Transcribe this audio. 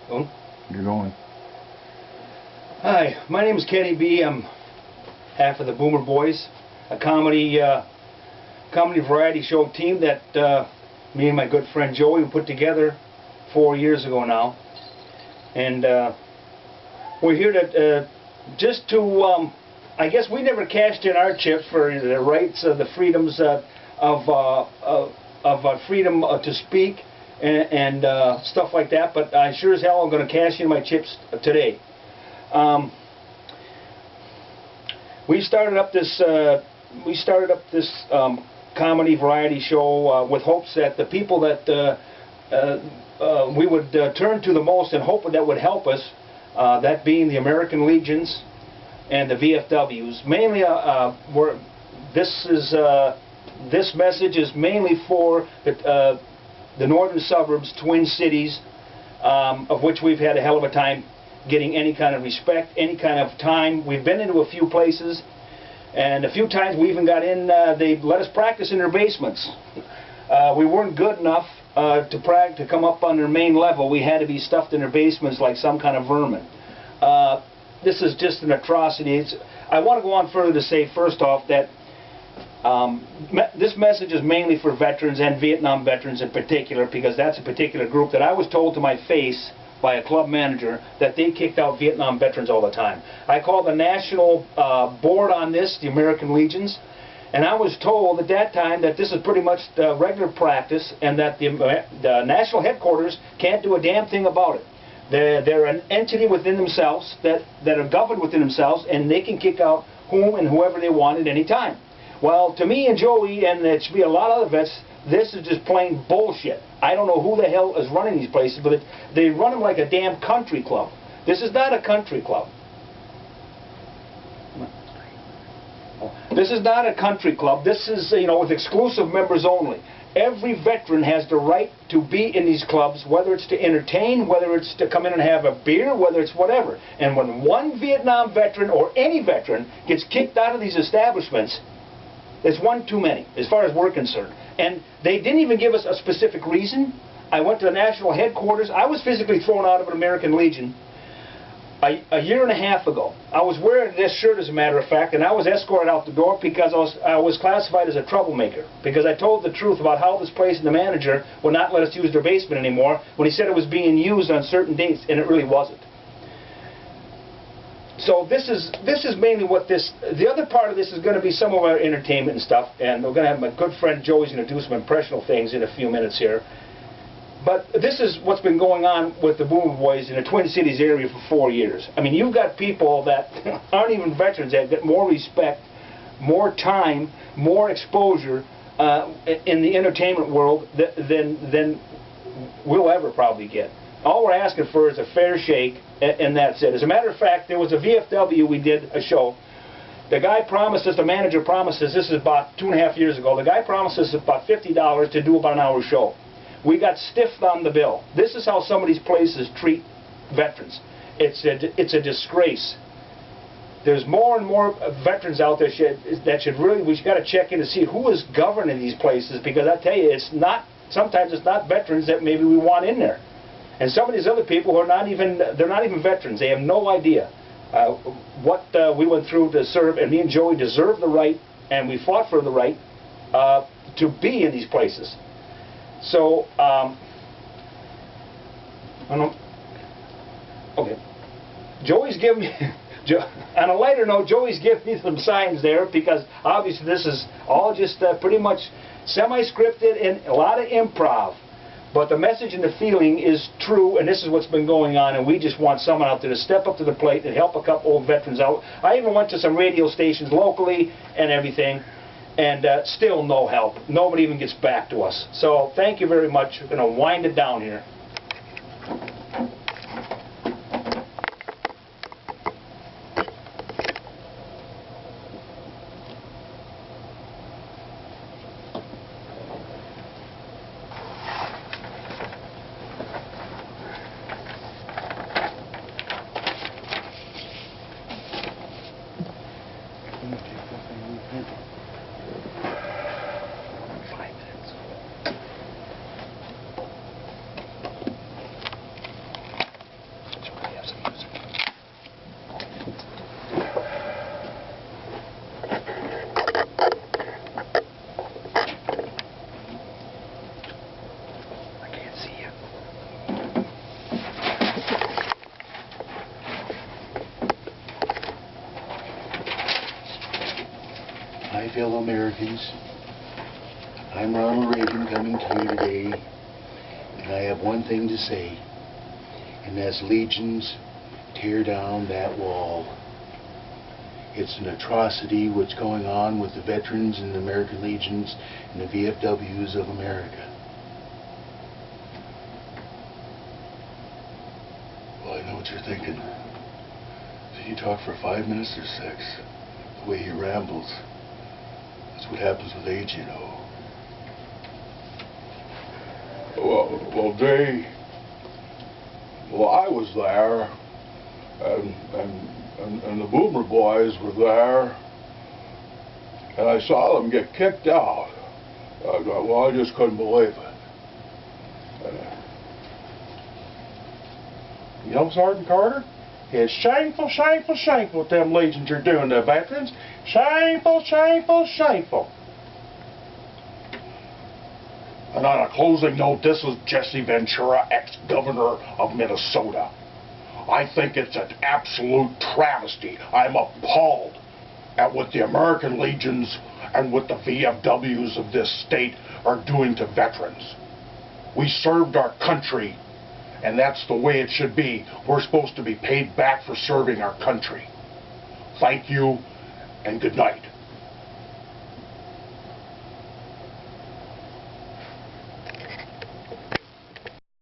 Oh. You're going. Hi, my name is Kenny B. I'm half of the Boomer Boys, a comedy variety show team that me and my good friend Joey put together 4 years ago now. And we're here to just to I guess we never cashed in our chips for the rights of the freedoms of freedom to speak and stuff like that, but I sure as hell am going to cash in my chips today. We started up this comedy variety show with hopes that the people that we would turn to the most and hope that would help us, that being the American Legions and the VFW's. Mainly, this message is mainly for the northern suburbs, Twin Cities, of which we've had a hell of a time getting any kind of respect, any kind of time. We've been into a few places, and a few times we even got in, they let us practice in their basements. We weren't good enough to come up on their main level. We had to be stuffed in their basements like some kind of vermin. This is just an atrocity. I want to go on further to say, first off, that this message is mainly for veterans and Vietnam veterans in particular, because that's a particular group that I was told to my face by a club manager that they kicked out Vietnam veterans all the time. I called the national board on this, the American Legions, and I was told at that time that this is pretty much the regular practice and that the national headquarters can't do a damn thing about it. They're an entity within themselves that are governed within themselves, and they can kick out whom and whoever they want at any time. Well, to me and Joey, and it should be a lot of other vets, this is just plain bullshit. I don't know who the hell is running these places, but they run them like a damn country club. This is not a country club. This is not a country club. This is, you know, with exclusive members only. Every veteran has the right to be in these clubs, whether it's to entertain, whether it's to come in and have a beer, whether it's whatever. And when one Vietnam veteran or any veteran gets kicked out of these establishments, it's one too many, as far as we're concerned. And they didn't even give us a specific reason. I went to the national headquarters. I was physically thrown out of an American Legion a year and a half ago. I was wearing this shirt, as a matter of fact, and I was escorted out the door because I was classified as a troublemaker, because I told the truth about how this place and the manager would not let us use their basement anymore when he said it was being used on certain dates, and it really wasn't. So this is mainly what this. The other part of this is going to be some of our entertainment and stuff, and we're going to have my good friend Joey's going to do some impressional things in a few minutes here. But this is what's been going on with the Boomer Boys in the Twin Cities area for 4 years. I mean, you've got people that aren't even veterans that get more respect, more time, more exposure in the entertainment world than we'll ever probably get. All we're asking for is a fair shake, and that's it. As a matter of fact, there was a VFW, we did a show. The guy promised us, the manager promised us, this is about 2.5 years ago, the guy promised us about $50 to do about an hour show. We got stiffed on the bill. This is how some of these places treat veterans. It's a disgrace. There's more and more veterans out there that should really, we've got to check in to see who is governing these places, because I tell you, it's not, sometimes it's not veterans that maybe we want in there. And some of these other people who are not even, they're not even veterans. They have no idea what we went through to serve, and me and Joey deserve the right, and we fought for the right to be in these places. So, okay. Joey's giving me, on a lighter note, Joey's giving me some signs there, because obviously this is all just pretty much semi-scripted and a lot of improv. But the message and the feeling is true, and this is what's been going on, and we just want someone out there to step up to the plate and help a couple old veterans out. I even went to some radio stations locally and everything, and still no help. Nobody even gets back to us. So thank you very much. We're going to wind it down here. fellow Americans. I'm Ronald Reagan coming to you today, and I have one thing to say, and that's Legions, tear down that wall. It's an atrocity what's going on with the veterans and the American Legions and the VFW'S of America. Well, I know what you're thinking. Did you talk for 5 minutes or 6? The way he rambles. That's what happens with age, you know. Well, Jay, I was there, and the Boomer boys were there, and I saw them get kicked out. I just couldn't believe it. You know, Sergeant Carter, it's shameful, shameful, shameful what them Legions are doing to veterans. Shameful, shameful, shameful. And on a closing note, this is Jesse Ventura, ex-governor of Minnesota. I think it's an absolute travesty. I'm appalled at what the American Legions and what the VFWs of this state are doing to veterans. We served our country, and that's the way it should be. We're supposed to be paid back for serving our country. Thank you, and good night.